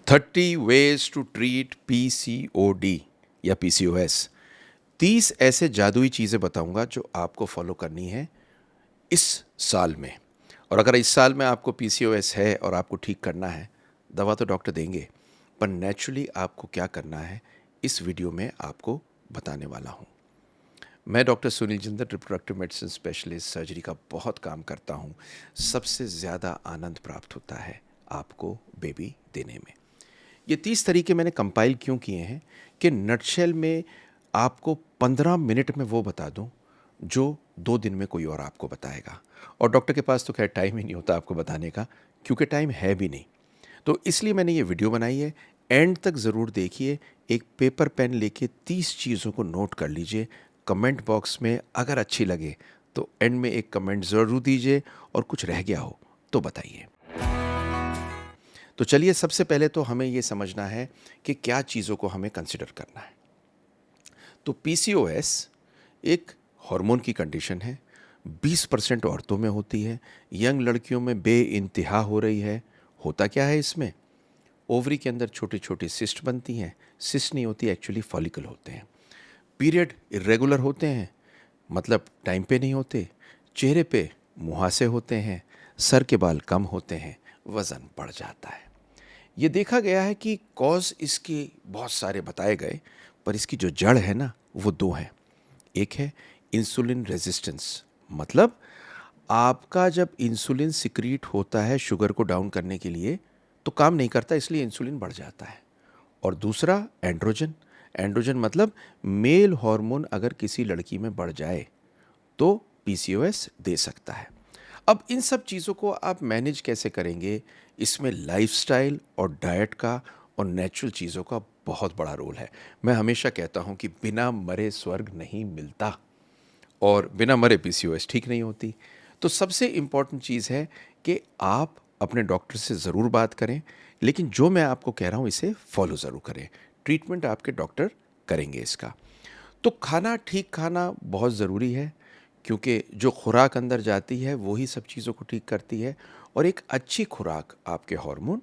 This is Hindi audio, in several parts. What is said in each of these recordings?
30 ways टू ट्रीट पीसीओडी या पीसीओएस। 30 ऐसे जादुई चीज़ें बताऊंगा जो आपको फॉलो करनी है इस साल में। और अगर इस साल में आपको पीसीओएस है और आपको ठीक करना है, दवा तो डॉक्टर देंगे, पर नेचुरली आपको क्या करना है इस वीडियो में आपको बताने वाला हूँ। मैं doctor Sunil Jindal, reproductive medicine specialist, surgery का बहुत काम करता हूँ। सबसे ज़्यादा आनंद प्राप्त होता है आपको बेबी देने में। ये 30 तरीके मैंने कंपाइल क्यों किए हैं कि नटशेल में आपको 15 मिनट में वो बता दूं जो 2 दिन में कोई और आपको बताएगा। और डॉक्टर के पास तो खैर टाइम ही नहीं होता आपको बताने का, क्योंकि टाइम है भी नहीं। तो इसलिए मैंने ये वीडियो बनाई है। एंड तक ज़रूर देखिए। एक पेपर पेन लेके 30 चीज़ों को नोट कर लीजिए। कमेंट बॉक्स में अगर अच्छी लगे तो एंड में एक कमेंट ज़रूर दीजिए, और कुछ रह गया हो तो बताइए। तो चलिए, सबसे पहले तो हमें ये समझना है कि क्या चीज़ों को हमें कंसिडर करना है। तो पीसीओएस एक हार्मोन की कंडीशन है। 20% औरतों में होती है। यंग लड़कियों में बेइंतहा हो रही है। होता क्या है इसमें? ओवरी के अंदर छोटी छोटी सिस्ट बनती हैं। सिस्ट नहीं होती, एक्चुअली फॉलिकल होते हैं। पीरियड इरेगुलर होते हैं, मतलब टाइम पे नहीं होते। चेहरे पे मुहासे होते हैं। सर के बाल कम होते हैं। वज़न बढ़ जाता है। ये देखा गया है कि कॉज इसके बहुत सारे बताए गए, पर इसकी जो जड़ है ना, वो 2 हैं। एक है इंसुलिन रेजिस्टेंस, मतलब आपका जब इंसुलिन सिक्रीट होता है शुगर को डाउन करने के लिए, तो काम नहीं करता, इसलिए इंसुलिन बढ़ जाता है। और दूसरा एंड्रोजन। एंड्रोजन मतलब मेल हार्मोन अगर किसी लड़की में बढ़ जाए तो पीसीओएस दे सकता है। अब इन सब चीज़ों को आप मैनेज कैसे करेंगे? इसमें लाइफस्टाइल और डाइट का और नेचुरल चीज़ों का बहुत बड़ा रोल है। मैं हमेशा कहता हूँ कि बिना मरे स्वर्ग नहीं मिलता, और बिना मरे पीसीओएस ठीक नहीं होती। तो सबसे इम्पॉर्टेंट चीज़ है कि आप अपने डॉक्टर से ज़रूर बात करें, लेकिन जो मैं आपको कह रहा हूँ इसे फॉलो ज़रूर करें। ट्रीटमेंट आपके डॉक्टर करेंगे इसका। तो खाना ठीक खाना बहुत ज़रूरी है, क्योंकि जो खुराक अंदर जाती है वही सब चीज़ों को ठीक करती है। और एक अच्छी खुराक आपके हार्मोन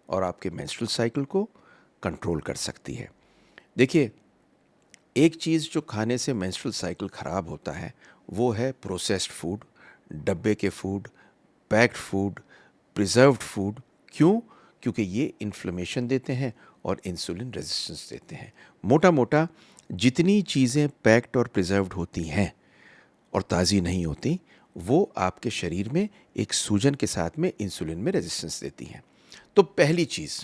और आपके मेंस्ट्रुअल साइकिल को कंट्रोल कर सकती है। देखिए, एक चीज़ जो खाने से मेंस्ट्रुअल साइकिल ख़राब होता है वो है प्रोसेस्ड फूड, डब्बे के food, packed food, preserved food. क्यों? क्योंकि ये इन्फ्लेमेशन देते हैं और इंसुलिन रेजिस्टेंस देते हैं। मोटा मोटा जितनी चीज़ें पैक्ड और प्रिजर्व्ड होती हैं और ताज़ी नहीं होती, वो आपके शरीर में एक सूजन के साथ में इंसुलिन में रेजिस्टेंस देती हैं। तो पहली चीज़,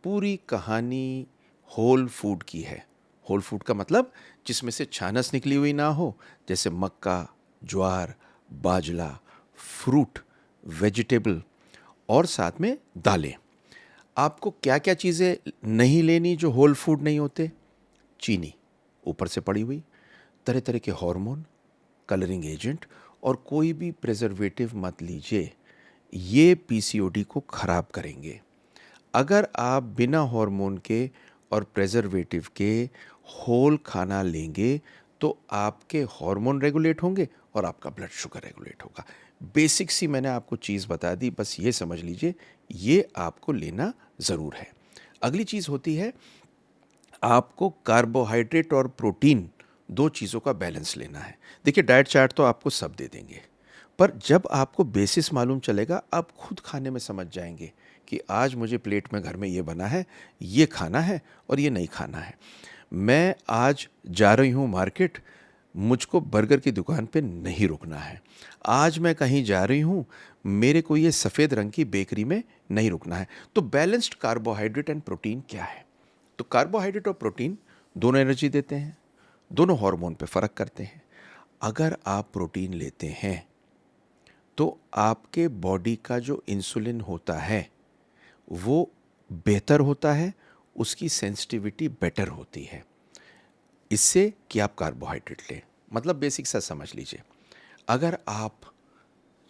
पूरी कहानी होल फूड की है। होल फूड का मतलब जिसमें से छानस निकली हुई ना हो, जैसे मक्का, ज्वार, बाजरा, फ्रूट, वेजिटेबल, और साथ में दालें। आपको क्या क्या चीज़ें नहीं लेनी जो होल फूड नहीं होते? चीनी ऊपर से पड़ी हुई, तरह तरह के हार्मोन, कलरिंग एजेंट, और कोई भी प्रिजर्वेटिव मत लीजिए। ये पीसीओडी को ख़राब करेंगे। अगर आप बिना हार्मोन के और प्रेजर्वेटिव के होल खाना लेंगे तो आपके हार्मोन रेगुलेट होंगे और आपका ब्लड शुगर रेगुलेट होगा। बेसिक सी मैंने आपको चीज़ बता दी, बस ये समझ लीजिए, ये आपको लेना ज़रूर है। अगली चीज़ होती है, आपको कार्बोहाइड्रेट और प्रोटीन, 2 चीज़ों का बैलेंस लेना है। देखिए, डाइट चार्ट तो आपको सब दे देंगे, पर जब आपको बेसिस मालूम चलेगा, आप खुद खाने में समझ जाएंगे कि आज मुझे प्लेट में घर में ये बना है, ये खाना है और ये नहीं खाना है। मैं आज जा रही हूँ मार्केट, मुझको बर्गर की दुकान पे नहीं रुकना है। आज मैं कहीं जा रही हूँ, मेरे को ये सफ़ेद रंग की बेकरी में नहीं रुकना है। तो बैलेंस्ड कार्बोहाइड्रेट एंड प्रोटीन क्या है? तो कार्बोहाइड्रेट और प्रोटीन दोनों एनर्जी देते हैं, दोनों हार्मोन पे फ़र्क करते हैं। अगर आप प्रोटीन लेते हैं तो आपके बॉडी का जो इंसुलिन होता है वो बेहतर होता है, उसकी सेंसिटिविटी बेटर होती है इससे कि आप कार्बोहाइड्रेट लें। मतलब बेसिक सा समझ लीजिए, अगर आप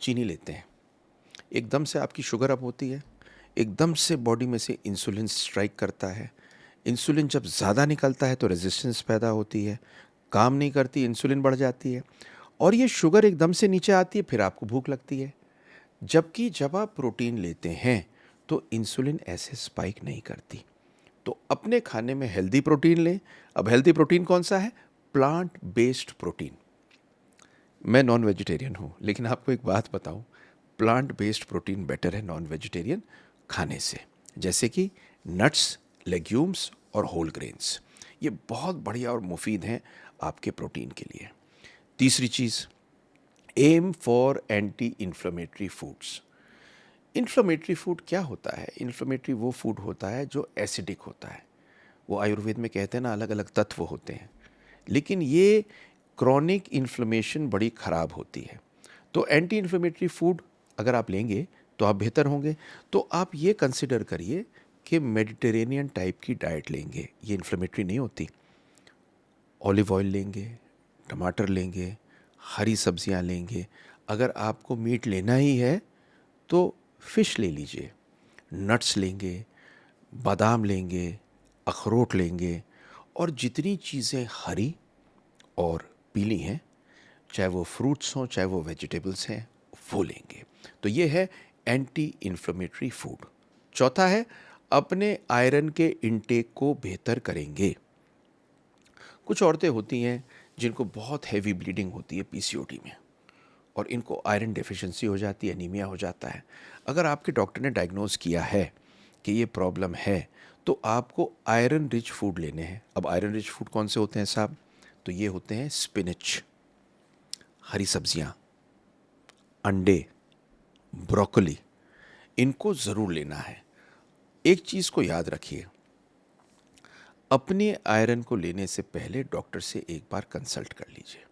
चीनी लेते हैं, एकदम से आपकी शुगर अप होती है, एकदम से बॉडी में से इंसुलिन स्ट्राइक करता है। इंसुलिन जब ज़्यादा निकलता है तो रेजिस्टेंस पैदा होती है, काम नहीं करती, इंसुलिन बढ़ जाती है, और ये शुगर एकदम से नीचे आती है, फिर आपको भूख लगती है। जबकि जब आप प्रोटीन लेते हैं तो इंसुलिन ऐसे स्पाइक नहीं करती। तो अपने खाने में हेल्दी प्रोटीन लें। अब हेल्दी प्रोटीन कौन सा है? Plant based protein. मैं नॉन वेजिटेरियन हूँ, लेकिन आपको एक बात बताऊँ, प्लांट बेस्ड प्रोटीन बेटर है नॉन वेजिटेरियन खाने से। जैसे कि नट्स, लेग्यूम्स और होल ग्रेन्स, ये बहुत बढ़िया और मुफीद हैं आपके प्रोटीन के लिए। तीसरी चीज़, aim for anti inflammatory foods. Inflammatory food क्या होता है? इन्फ्लेमेटरी वो फूड होता है जो एसिडिक होता है। वो आयुर्वेद में कहते हैं ना, अलग अलग तत्व होते हैं, लेकिन ये क्रॉनिक इन्फ्लेमेशन बड़ी ख़राब होती है। तो एंटी इन्फ्लेमेटरी फूड अगर आप लेंगे तो आप बेहतर होंगे। तो आप ये कंसिडर करिए कि मेडिटेरेनियन टाइप की डाइट लेंगे, ये इन्फ्लेमेटरी नहीं होती। ऑलिव ऑयल लेंगे, टमाटर लेंगे, हरी सब्जियां लेंगे। अगर आपको मीट लेना ही है तो फिश ले लीजिए, नट्स लेंगे, बादाम लेंगे, अखरोट लेंगे, और जितनी चीज़ें हरी और पीली हैं, चाहे वो फ्रूट्स हों चाहे वो वेजिटेबल्स हैं, वो लेंगे। तो ये है एंटी इन्फ्लेमेटरी फूड। चौथा है, अपने आयरन के इनटेक को बेहतर करेंगे। कुछ औरतें होती हैं जिनको बहुत हैवी ब्लीडिंग होती है पीसीओडी में, और इनको आयरन डेफिशिएंसी हो जाती है, एनीमिया हो जाता है। अगर आपके डॉक्टर ने डायग्नोज किया है कि ये प्रॉब्लम है, तो आपको आयरन रिच फूड लेने हैं। अब आयरन रिच फूड कौन से होते हैं साहब? तो ये होते हैं स्पिनच, हरी सब्जियाँ, अंडे, ब्रोकली, इनको ज़रूर लेना है। एक चीज़ को याद रखिए, अपने आयरन को लेने से पहले डॉक्टर से एक बार कंसल्ट कर लीजिए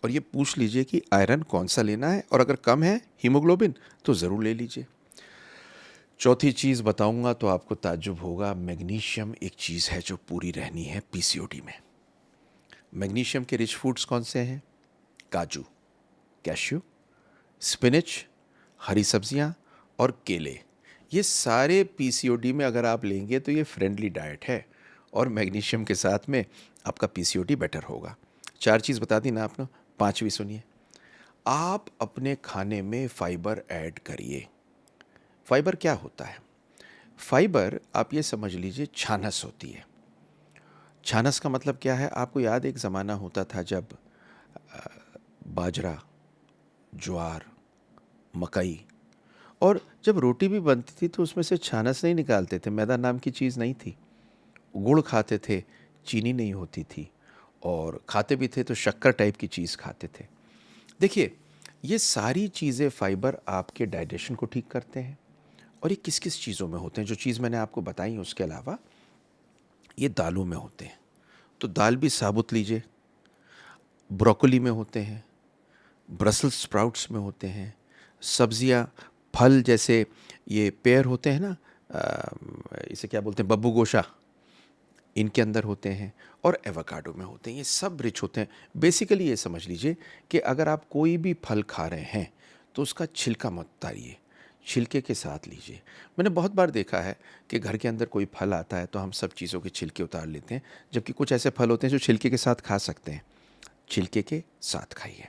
और ये पूछ लीजिए कि आयरन कौन सा लेना है, और अगर कम है हीमोग्लोबिन तो ज़रूर ले लीजिए। चौथी चीज़ बताऊंगा तो आपको ताज्जुब होगा, मैग्नीशियम एक चीज़ है जो पूरी रहनी है पीसीओडी में। मैग्नीशियम के रिच फूड्स कौन से हैं? काजू, कैश्यू, स्पिनच, हरी सब्जियां और केले। ये सारे पीसीओडी में अगर आप लेंगे तो ये फ्रेंडली डाइट है, और मैग्नीशियम के साथ में आपका पीसीओडी बेटर होगा। चार चीज़ बता दी ना आपने, पांचवी सुनिए। आप अपने खाने में फाइबर ऐड करिए। फाइबर क्या होता है? फाइबर आप ये समझ लीजिए छानस होती है। छानस का मतलब क्या है? आपको याद, एक ज़माना होता था जब बाजरा, ज्वार, मकई, और जब रोटी भी बनती थी तो उसमें से छानस नहीं निकालते थे। मैदा नाम की चीज़ नहीं थी। गुड़ खाते थे, चीनी नहीं होती थी, और खाते भी थे तो शक्कर टाइप की चीज़ खाते थे। देखिए, ये सारी चीज़ें फाइबर आपके डाइजेशन को ठीक करते हैं। और ये किस किस चीज़ों में होते हैं? जो चीज़ मैंने आपको बताई उसके अलावा ये दालों में होते हैं। तो दाल भी साबुत लीजिए, ब्रोकली में होते हैं, ब्रसल्स स्प्राउट्स में होते हैं, सब्जियां, फल जैसे ये पेयर होते हैं ना, इसे क्या बोलते हैं, बब्बू गोशा, इनके अंदर होते हैं, और एवोकाडो में होते हैं। ये सब रिच होते हैं। बेसिकली ये समझ लीजिए कि अगर आप कोई भी फल खा रहे हैं तो उसका छिलका मत उतारिए, छिलके के साथ लीजिए। मैंने बहुत बार देखा है कि घर के अंदर कोई फल आता है तो हम सब चीज़ों के छिलके उतार लेते हैं, जबकि कुछ ऐसे फल होते हैं जो छिलके के साथ खा सकते हैं। छिलके के साथ खाइए।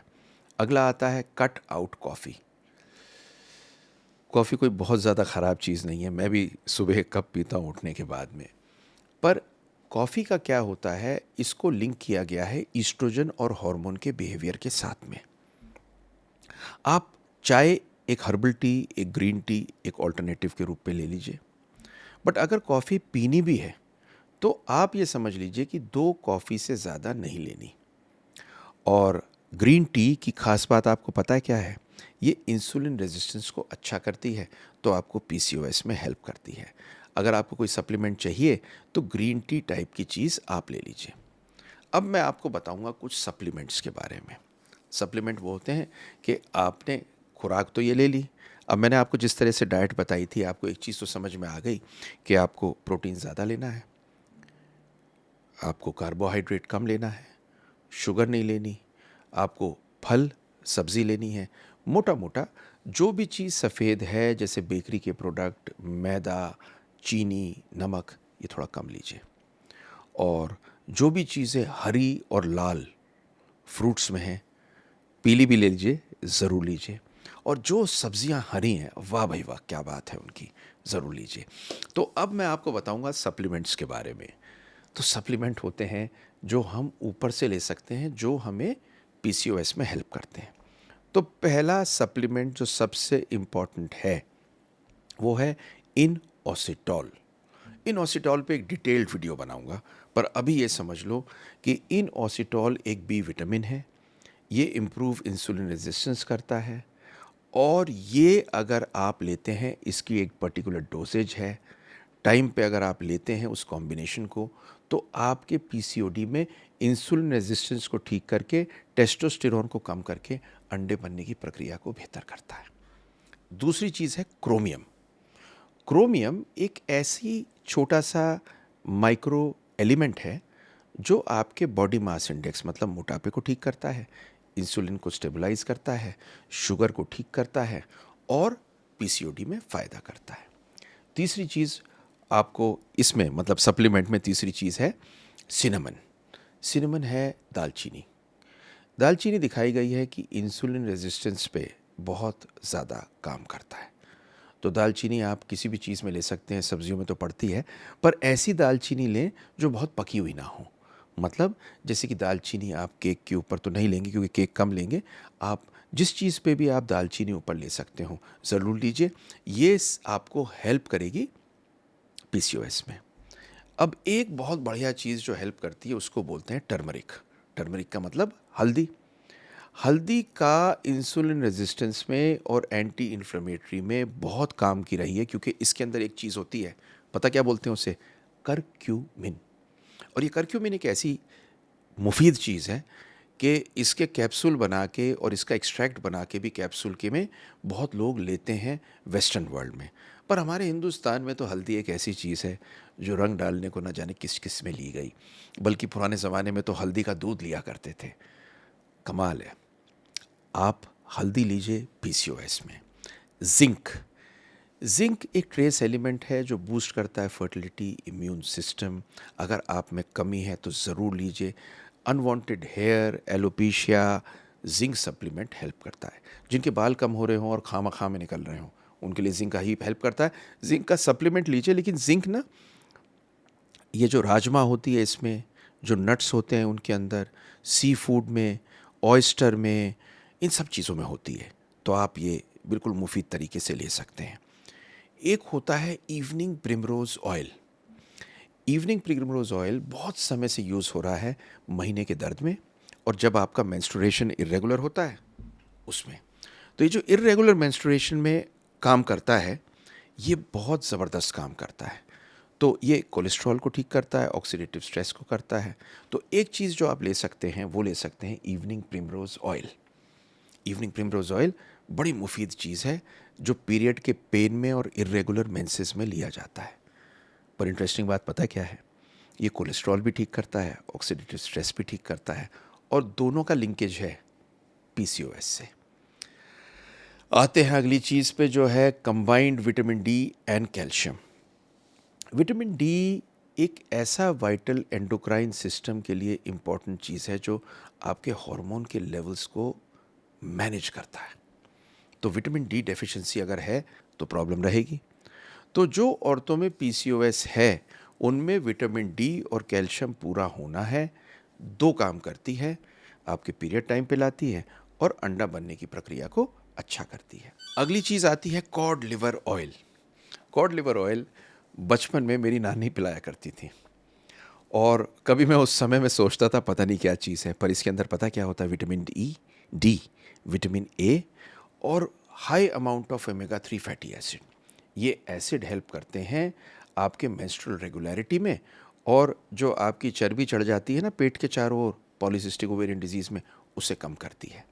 अगला आता है कट आउट कॉफ़ी। कॉफ़ी कोई बहुत ज़्यादा ख़राब चीज़ नहीं है, मैं भी सुबह कप पीता हूँ उठने के बाद में। पर कॉफ़ी का क्या होता है, इसको लिंक किया गया है ईस्ट्रोजन और हार्मोन के बिहेवियर के साथ में। आप चाय एक हर्बल टी, एक ग्रीन टी एक ऑल्टरनेटिव के रूप में ले लीजिए। बट अगर कॉफ़ी पीनी भी है तो आप ये समझ लीजिए कि 2 कॉफ़ी से ज़्यादा नहीं लेनी। और ग्रीन टी की खास बात आपको पता है क्या है? ये इंसुलिन रेजिस्टेंस को अच्छा करती है, तो आपको पीसीओएस में हेल्प करती है। अगर आपको कोई सप्लीमेंट चाहिए तो ग्रीन टी टाइप की चीज़ आप ले लीजिए। अब मैं आपको बताऊंगा कुछ सप्लीमेंट्स के बारे में। सप्लीमेंट वो होते हैं कि आपने खुराक तो ये ले ली, अब मैंने आपको जिस तरह से डाइट बताई थी, आपको एक चीज़ तो समझ में आ गई कि आपको प्रोटीन ज़्यादा लेना है, आपको कार्बोहाइड्रेट कम लेना है, शुगर नहीं लेनी, आपको फल सब्ज़ी लेनी है। मोटा मोटा जो भी चीज़ सफ़ेद है, जैसे बेकरी के प्रोडक्ट, मैदा, चीनी, नमक, ये थोड़ा कम लीजिए। और जो भी चीज़ें हरी और लाल फ्रूट्स में हैं, पीली भी ले लीजिए, ज़रूर लीजिए। और जो सब्जियां हरी हैं, वाह भाई वाह, क्या बात है उनकी, ज़रूर लीजिए। तो अब मैं आपको बताऊंगा सप्लीमेंट्स के बारे में। तो सप्लीमेंट होते हैं जो हम ऊपर से ले सकते हैं, जो हमें पीसीओएस में हेल्प करते हैं। तो पहला सप्लीमेंट जो सबसे इम्पॉर्टेंट है वो है इन ऑसिटॉल। इन ऑसिटॉल पे एक डिटेल्ड वीडियो बनाऊंगा, पर अभी ये समझ लो कि इन ऑसिटॉल एक बी विटामिन है। ये इम्प्रूव इंसुलिन रेजिस्टेंस करता है, और ये अगर आप लेते हैं, इसकी एक पर्टिकुलर डोसेज है, टाइम पे अगर आप लेते हैं उस कॉम्बिनेशन को, तो आपके पीसीओडी में इंसुलिन रेजिस्टेंस को ठीक करके, टेस्टोस्टेरोन को कम करके अंडे बनने की प्रक्रिया को बेहतर करता है। दूसरी चीज़ है क्रोमियम। क्रोमियम एक ऐसी छोटा सा माइक्रो एलिमेंट है जो आपके बॉडी मास इंडेक्स मतलब मोटापे को ठीक करता है, इंसुलिन को स्टेबलाइज करता है, शुगर को ठीक करता है, और पीसीओडी में फ़ायदा करता है। तीसरी चीज़ आपको इसमें मतलब सप्लीमेंट में तीसरी चीज़ है सिनेमन। सिनेमन है दालचीनी। दालचीनी दिखाई गई है कि इंसुलिन रेजिस्टेंस पे बहुत ज़्यादा काम करता है। तो दालचीनी आप किसी भी चीज़ में ले सकते हैं, सब्जियों में तो पड़ती है, पर ऐसी दालचीनी लें जो बहुत पकी हुई ना हो। मतलब जैसे कि दालचीनी आप केक के ऊपर तो नहीं लेंगे क्योंकि केक कम लेंगे, आप जिस चीज़ पे भी आप दालचीनी ऊपर ले सकते हो ज़रूर लीजिए। ये आपको हेल्प करेगी पीसीओएस में। अब एक बहुत बढ़िया चीज़ जो हेल्प करती है उसको बोलते हैं टर्मरिक। टर्मरिक का मतलब हल्दी। हल्दी का इंसुलिन रेजिस्टेंस में और एंटी इन्फ्लेमेटरी में बहुत काम की रही है, क्योंकि इसके अंदर एक चीज़ होती है, पता क्या बोलते हैं उसे, करक्यूमिन। और ये करक्यूमिन एक ऐसी मुफीद चीज़ है कि इसके कैप्सूल बना के और इसका एक्सट्रैक्ट बना के भी कैप्सूल के में बहुत लोग लेते हैं वेस्टर्न वर्ल्ड में। पर हमारे हिंदुस्तान में तो हल्दी एक ऐसी चीज़ है जो रंग डालने को न जाने किस किस में ली गई, बल्कि पुराने ज़माने में तो हल्दी का दूध लिया करते थे। कमाल है। आप हल्दी लीजिए पीसीओएस में। जिंक। जिंक एक ट्रेस एलिमेंट है जो बूस्ट करता है फर्टिलिटी, इम्यून सिस्टम। अगर आप में कमी है तो ज़रूर लीजिए। Unwanted hair, alopecia, zinc supplement help करता है। जिनके बाल कम हो रहे हों और खामा में निकल रहे हों, उनके लिए जिंक का ही हेल्प करता है। जिंक का सप्लीमेंट लीजिए, लेकिन जिंक ना, ये जो राजमा होती है इसमें, जो नट्स होते हैं उनके अंदर, सी फूड में, ऑयस्टर में, इन सब चीज़ों में होती है। तो आप ये बिल्कुल मुफीद तरीके से ले सकते हैं। एक होता है evening Primrose oil. Evening Primrose oil बहुत समय से यूज़ हो रहा है महीने के दर्द में, और जब आपका मेंस्ट्रुएशन इरेगुलर होता है उसमें। तो ये जो इरेगुलर मेंस्ट्रुएशन में काम करता है, ये बहुत ज़बरदस्त काम करता है। तो ये कोलेस्ट्रॉल को ठीक करता है, ऑक्सीडेटिव स्ट्रेस को करता है। तो एक चीज़ जो आप ले सकते हैं वो ले सकते हैं evening Primrose oil. Evening Primrose oil बड़ी मुफीद चीज़ है जो पीरियड के पेन में और इरेगुलर मेंसेस में लिया जाता है। पर इंटरेस्टिंग बात पता क्या है, ये कोलेस्ट्रॉल भी ठीक करता है, ऑक्सीडेटिव स्ट्रेस भी ठीक करता है, और दोनों का लिंकेज है पीसीओएस से। आते हैं अगली चीज़ पे जो है combined vitamin D and calcium. Vitamin D एक ऐसा वाइटल एंडोक्राइन सिस्टम के लिए इम्पॉर्टेंट चीज़ है जो आपके हार्मोन के लेवल्स को मैनेज करता है। तो विटामिन डी डेफिशिएंसी अगर है तो प्रॉब्लम रहेगी। तो जो औरतों में पीसीओएस है उनमें विटामिन डी और कैल्शियम पूरा होना है। दो काम करती है, आपके पीरियड टाइम पे लाती है और अंडा बनने की प्रक्रिया को अच्छा करती है। अगली चीज़ आती है cod liver oil. Cod liver oil बचपन में मेरी नानी पिलाया करती थी, और कभी मैं उस समय में सोचता था पता नहीं क्या चीज़ है, पर इसके अंदर पता क्या होता है, vitamin E, D, vitamin A, और high amount of omega 3 fatty acid. ये एसिड हेल्प करते हैं आपके मेंस्ट्रुअल रेगुलरिटी में, और जो आपकी चर्बी चढ़ जाती है ना पेट के चारों ओर पॉलीसिस्टिक ओवेरियन डिजीज़ में, उसे कम करती है।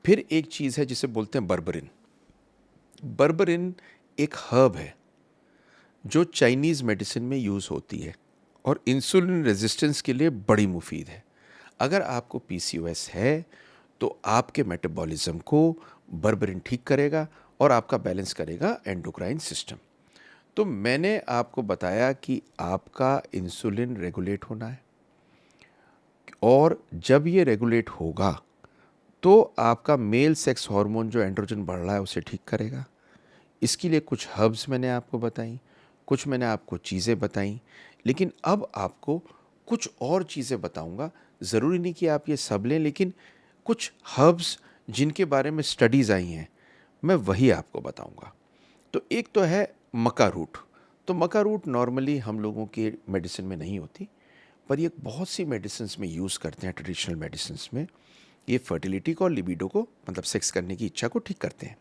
फिर एक चीज़ है जिसे बोलते हैं बर्बरिन। बर्बरिन एक हर्ब है जो चाइनीज़ मेडिसिन में यूज़ होती है और इंसुलिन रेजिस्टेंस के लिए बड़ी मुफीद है। अगर आपको पीसीओएस है तो आपके मेटाबॉलिज्म को बर्बरिन ठीक करेगा और आपका बैलेंस करेगा एंडोक्राइन सिस्टम। तो मैंने आपको बताया कि आपका इंसुलिन रेगुलेट होना है, और जब ये रेगुलेट होगा तो आपका मेल सेक्स हार्मोन जो एंड्रोजन बढ़ रहा है उसे ठीक करेगा। इसके लिए कुछ हर्ब्स मैंने आपको बताई, कुछ मैंने आपको चीज़ें बताई, लेकिन अब आपको कुछ और चीज़ें बताऊंगा। ज़रूरी नहीं कि आप ये सब लें, लेकिन कुछ हर्ब्स जिनके बारे में स्टडीज़ आई हैं मैं वही आपको बताऊंगा। तो एक तो है मक्का रूट। तो मक्का रूट नॉर्मली हम लोगों के मेडिसिन में नहीं होती, पर ये बहुत सी मेडिसिन्स में यूज़ करते हैं, ट्रेडिशनल मेडिसिन्स में। ये फर्टिलिटी को और लिबिडो को, मतलब सेक्स करने की इच्छा को ठीक करते हैं,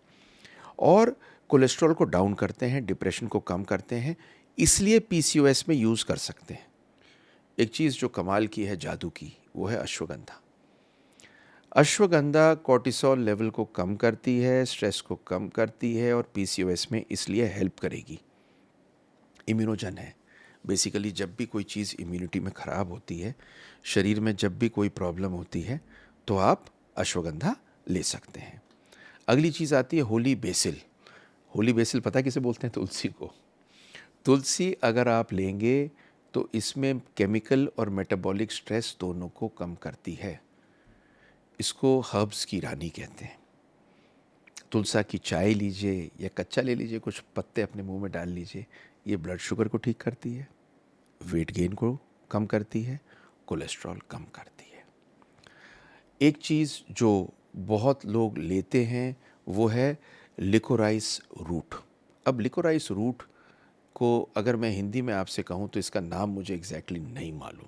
और कोलेस्ट्रॉल को डाउन करते हैं, डिप्रेशन को कम करते हैं, इसलिए पीसीओएस में यूज़ कर सकते हैं। एक चीज़ जो कमाल की है, जादू की, वो है अश्वगंधा। अश्वगंधा कॉर्टिसोल लेवल को कम करती है, स्ट्रेस को कम करती है, और पीसीओएस में इसलिए हेल्प करेगी। इम्यूनोजन है। बेसिकली जब भी कोई चीज़ इम्यूनिटी में ख़राब होती है, शरीर में जब भी कोई प्रॉब्लम होती है, तो आप अश्वगंधा ले सकते हैं। अगली चीज़ आती है होली बेसिल। होली बेसिल पता है किसे बोलते हैं? तुलसी को। तुलसी अगर आप लेंगे तो इसमें केमिकल और मेटाबॉलिक स्ट्रेस दोनों को कम करती है। इसको हर्ब्स की रानी कहते हैं। तुलसा की चाय लीजिए या कच्चा ले लीजिए, कुछ पत्ते अपने मुंह में डाल लीजिए, ये ब्लड शुगर को ठीक करती है, वेट गेन को कम करती है, कोलेस्ट्रॉल कम करती है। एक चीज़ जो बहुत लोग लेते हैं वो है लिकोराइस रूट। अब लिकोराइस रूट को अगर मैं हिंदी में आपसे कहूँ तो इसका नाम मुझे एग्जैक्टली नहीं मालूम,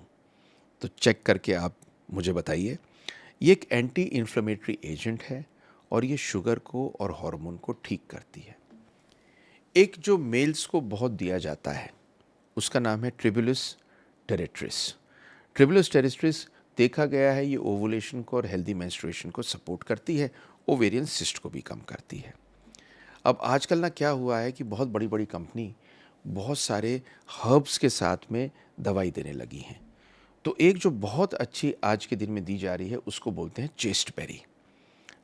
तो चेक करके आप मुझे बताइए। ये एक एंटी इन्फ्लेमेटरी एजेंट है और ये शुगर को और हार्मोन को ठीक करती है। एक जो मेल्स को बहुत दिया जाता है उसका नाम है ट्रिबुलस टेरेट्रिस। ट्रिबुलस टेरेट्रिस देखा गया है ये ओवुलेशन को और हेल्दी मेंस्ट्रुएशन को सपोर्ट करती है, ओवेरियन सिस्ट को भी कम करती है। अब आजकल ना क्या हुआ है कि बहुत बड़ी बड़ी कंपनी बहुत सारे हर्ब्स के साथ में दवाई देने लगी हैं। तो एक जो बहुत अच्छी आज के दिन में दी जा रही है उसको बोलते हैं चेस्टबेरी।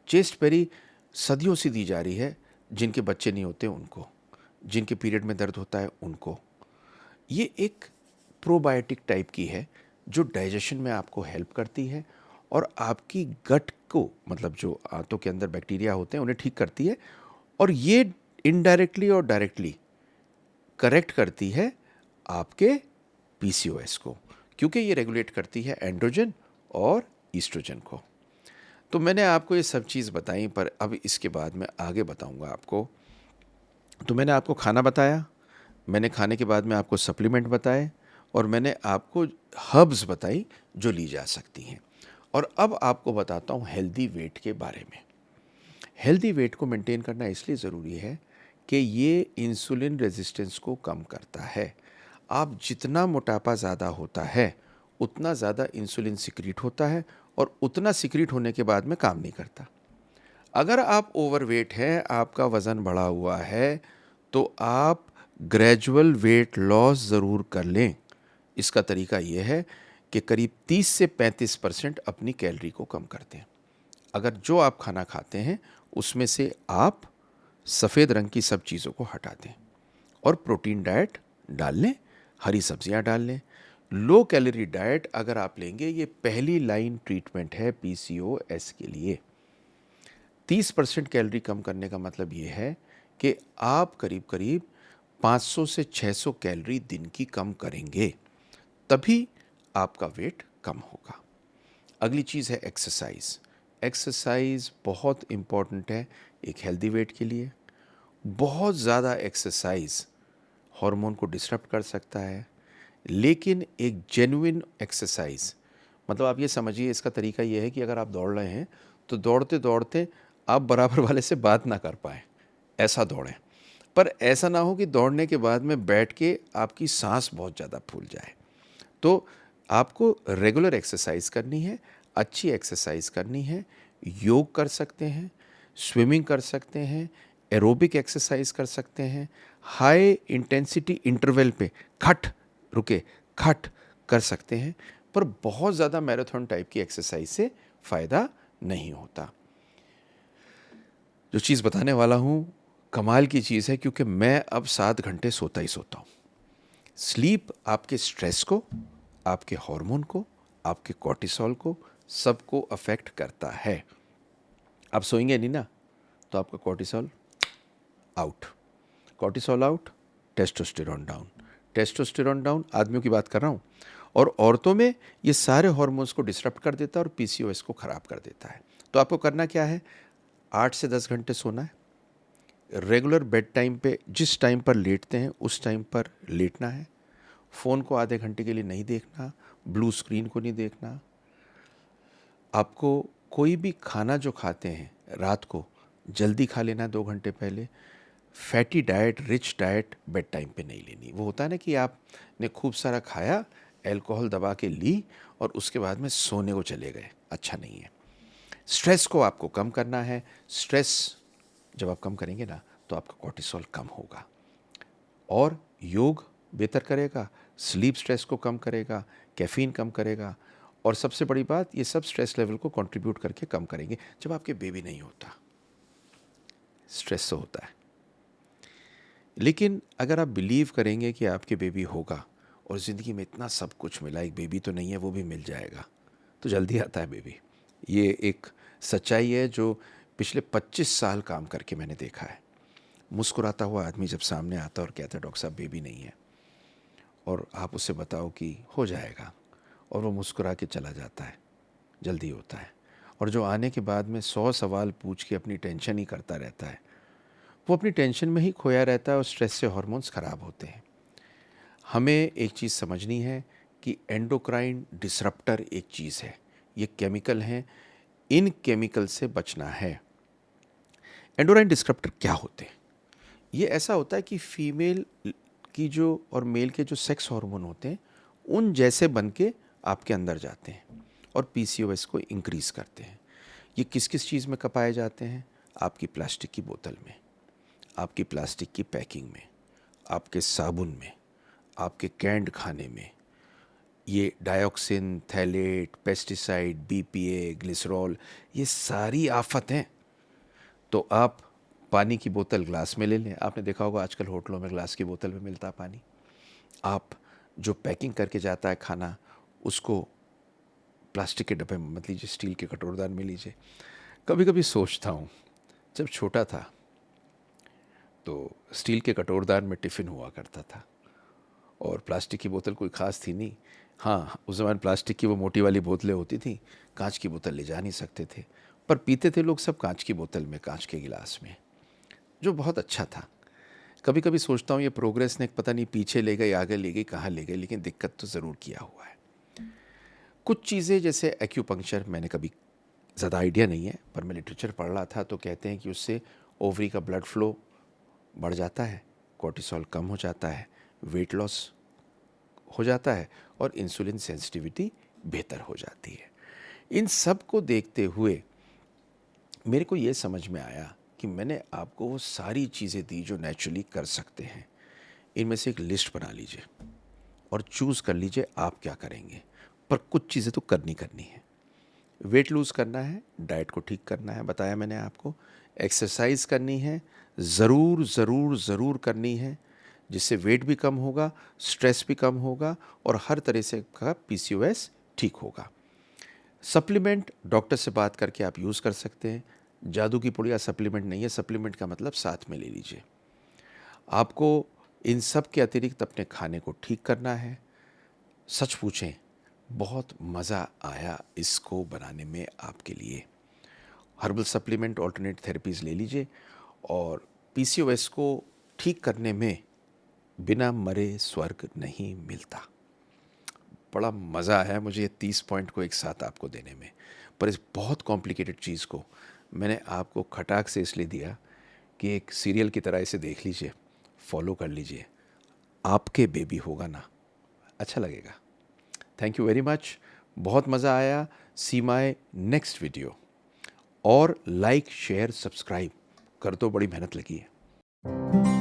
चेस्टबेरी सदियों से दी जा रही है, जिनके बच्चे नहीं होते उनको, जिनके पीरियड में दर्द होता है उनको। ये एक प्रोबायोटिक टाइप की है जो डाइजेशन में आपको हेल्प करती है और आपकी गट को, मतलब जो आंतों के अंदर बैक्टीरिया होते हैं उन्हें ठीक करती है, और ये इनडायरेक्टली और डायरेक्टली करेक्ट करती है आपके पीसीओएस को, क्योंकि ये रेगुलेट करती है एंड्रोजन और ईस्ट्रोजन को। तो मैंने आपको ये सब चीज़ बताई, पर अब इसके बाद मैं आगे बताऊंगा आपको। तो मैंने आपको खाना बताया, मैंने खाने के बाद में आपको सप्लीमेंट बताए, और मैंने आपको हर्ब्स बताई जो ली जा सकती हैं। और अब आपको बताता हूँ हेल्दी वेट के बारे में। हेल्दी वेट को मेंटेन करना इसलिए ज़रूरी है कि ये इंसुलिन रेजिस्टेंस को कम करता है। आप जितना मोटापा ज़्यादा होता है उतना ज़्यादा इंसुलिन सिक्रीट होता है, और उतना सिक्रीट होने के बाद में काम नहीं करता। अगर आप ओवरवेट हैं, आपका वज़न बढ़ा हुआ है, तो आप ग्रेजुअल वेट लॉस ज़रूर कर लें। इसका तरीका ये है कि करीब 30 से 35% अपनी कैलोरी को कम कर दें। अगर जो आप खाना खाते हैं उसमें से आप सफ़ेद रंग की सब चीज़ों को हटा दें और प्रोटीन डाइट डाल लें, हरी सब्जियां डाल लें। लो कैलोरी डाइट अगर आप लेंगे, ये पहली लाइन ट्रीटमेंट है पीसीओएस के लिए। 30% कैलोरी कम करने का मतलब ये है कि आप करीब करीब 500 से 600 कैलोरी दिन की कम करेंगे, तभी आपका वेट कम होगा। अगली चीज़ है एक्सरसाइज। एक्सरसाइज बहुत इम्पॉर्टेंट है एक हेल्दी वेट के लिए। बहुत ज़्यादा एक्सरसाइज हार्मोन को डिस्टर्ब कर सकता है, लेकिन एक जेन्युइन एक्सरसाइज, मतलब आप ये समझिए, इसका तरीका ये है कि अगर आप दौड़ रहे हैं तो दौड़ते दौड़ते आप बराबर वाले से बात ना कर पाएँ, ऐसा दौड़ें। पर ऐसा ना हो कि दौड़ने के बाद में बैठ के आपकी सांस बहुत ज़्यादा फूल जाए। तो आपको रेगुलर एक्सरसाइज करनी है, अच्छी एक्सरसाइज करनी है। योग कर सकते हैं, स्विमिंग कर सकते हैं, एरोबिक एक्सरसाइज कर सकते हैं, हाई इंटेंसिटी इंटरवल पे खट रुके खट कर सकते हैं, पर बहुत ज़्यादा मैराथन टाइप की एक्सरसाइज से फ़ायदा नहीं होता। जो चीज़ बताने वाला हूँ कमाल की चीज़ है, क्योंकि मैं अब 7 घंटे सोता ही सोता हूँ। स्लीप आपके स्ट्रेस को, आपके हार्मोन को, आपके कॉर्टिसोल को, सबको अफेक्ट करता है। आप सोएंगे नहीं ना, तो आपका cortisol out, cortisol out, testosterone down, testosterone down, आदमियों की बात कर रहा हूँ। और औरतों में ये सारे हार्मोन्स को डिसरप्ट कर देता है और पीसीओएस को ख़राब कर देता है। तो आपको करना क्या है, 8 से 10 घंटे सोना है, रेगुलर बेड टाइम पे जिस टाइम पर लेटते हैं उस टाइम पर लेटना है, फ़ोन को आधे घंटे के लिए नहीं देखना, ब्लू स्क्रीन को नहीं देखना। आपको कोई भी खाना जो खाते हैं रात को जल्दी खा लेना 2 घंटे पहले। Fatty diet, rich diet bed time पे नहीं लेनी। वो होता है ना कि आपने खूब सारा खाया, अल्कोहल दबा के ली और उसके बाद में सोने को चले गए, अच्छा नहीं है। स्ट्रेस को आपको कम करना है। स्ट्रेस जब आप कम करेंगे ना तो आपका कॉर्टिसोल कम होगा और योग बेहतर करेगा, स्लीप स्ट्रेस को कम करेगा, कैफीन कम करेगा और सबसे बड़ी बात, ये सब स्ट्रेस लेवल को कंट्रीब्यूट करके कम करेंगे। जब आपके बेबी नहीं होता, स्ट्रेस तो होता है, लेकिन अगर आप बिलीव करेंगे कि आपके बेबी होगा और ज़िंदगी में इतना सब कुछ मिला, एक बेबी तो नहीं है वो भी मिल जाएगा, तो जल्दी आता है बेबी। ये एक सच्चाई है जो पिछले 25 साल काम करके मैंने देखा है। मुस्कुराता हुआ आदमी जब सामने आता और कहता है डॉक्टर साहब बेबी नहीं है, और आप उससे बताओ कि हो जाएगा, और वो मुस्कुरा के चला जाता है, जल्दी होता है। और जो आने के बाद में 100 सवाल पूछ के अपनी टेंशन ही करता रहता है, वो अपनी टेंशन में ही खोया रहता है और स्ट्रेस से हार्मोन्स ख़राब होते हैं। हमें एक चीज़ समझनी है कि एंडोक्राइन डिसरप्टर एक चीज़ है, ये केमिकल हैं, इन केमिकल से बचना है। एंडोक्राइन डिसरप्टर क्या होते हैं? ये ऐसा होता है कि फीमेल की जो और मेल के जो सेक्स हार्मोन होते हैं उन जैसे बन के आपके अंदर जाते हैं और पीसीओएस को इंक्रीज़ करते हैं। ये किस किस चीज़ में पाए जाते हैं? आपकी प्लास्टिक की बोतल में, आपकी प्लास्टिक की पैकिंग में, आपके साबुन में, आपके कैंड खाने में। ये dioxin, phthalate, pesticide, BPA, glycerol, ये सारी आफत हैं। तो आप पानी की बोतल ग्लास में ले लें। आपने देखा होगा आजकल होटलों में ग्लास की बोतल में मिलता है पानी। आप जो पैकिंग करके जाता है खाना, उसको प्लास्टिक के डब्बे में मत लीजिए, स्टील के कटोरदान में लीजिए। कभी कभी सोचता हूँ, जब छोटा था तो स्टील के कटोरदान में टिफ़िन हुआ करता था और प्लास्टिक की बोतल कोई ख़ास थी नहीं। हाँ, उस ज़माने प्लास्टिक की वो मोटी वाली बोतलें होती थी, कांच की बोतल ले जा नहीं सकते थे, पर पीते थे लोग सब कांच की बोतल में, कांच के गिलास में, जो बहुत अच्छा था। कभी कभी सोचता हूँ ये प्रोग्रेस ने पता नहीं पीछे ले गई, आगे ले गई, कहाँ ले गई, लेकिन दिक्कत तो ज़रूर किया हुआ है। कुछ चीज़ें जैसे एक्यूपंक्चर, मैंने कभी ज़्यादा आइडिया नहीं है, पर मैं लिटरेचर पढ़ रहा था तो कहते हैं कि उससे ओवरी का ब्लड फ्लो बढ़ जाता है, कॉर्टिसोल कम हो जाता है, वेट लॉस हो जाता है और इंसुलिन सेंसिटिविटी बेहतर हो जाती है। इन सब को देखते हुए मेरे को ये समझ में आया कि मैंने आपको वो सारी चीज़ें दी जो नेचुरली कर सकते हैं। इनमें से एक लिस्ट बना लीजिए और चूज़ कर लीजिए आप क्या करेंगे, पर कुछ चीज़ें तो करनी करनी है। वेट लूज़ करना है, डाइट को ठीक करना है, बताया मैंने आपको। एक्सरसाइज करनी है, ज़रूर ज़रूर ज़रूर करनी है, जिससे वेट भी कम होगा, स्ट्रेस भी कम होगा और हर तरह से का पीसीओएस ठीक होगा। सप्लीमेंट डॉक्टर से बात करके आप यूज़ कर सकते हैं। जादू की पुड़िया सप्लीमेंट नहीं है, सप्लीमेंट का मतलब साथ में ले लीजिए। आपको इन सब के अतिरिक्त अपने खाने को ठीक करना है। सच पूछें, बहुत मज़ा आया इसको बनाने में आपके लिए। हर्बल सप्लीमेंट, ऑल्टरनेट थेरेपीज़ ले लीजिए और पीसीओएस को ठीक करने में बिना मरे स्वर्ग नहीं मिलता। बड़ा मज़ा आया मुझे ये 30 पॉइंट को एक साथ आपको देने में, पर इस बहुत कॉम्प्लिकेटेड चीज़ को मैंने आपको खटाक से इसलिए दिया कि एक सीरियल की तरह इसे देख लीजिए, फॉलो कर लीजिए, आपके बेबी होगा ना, अच्छा लगेगा। थैंक यू वेरी मच, बहुत मज़ा आया। सी माय नेक्स्ट वीडियो और लाइक शेयर सब्सक्राइब कर दो, बड़ी मेहनत लगी है।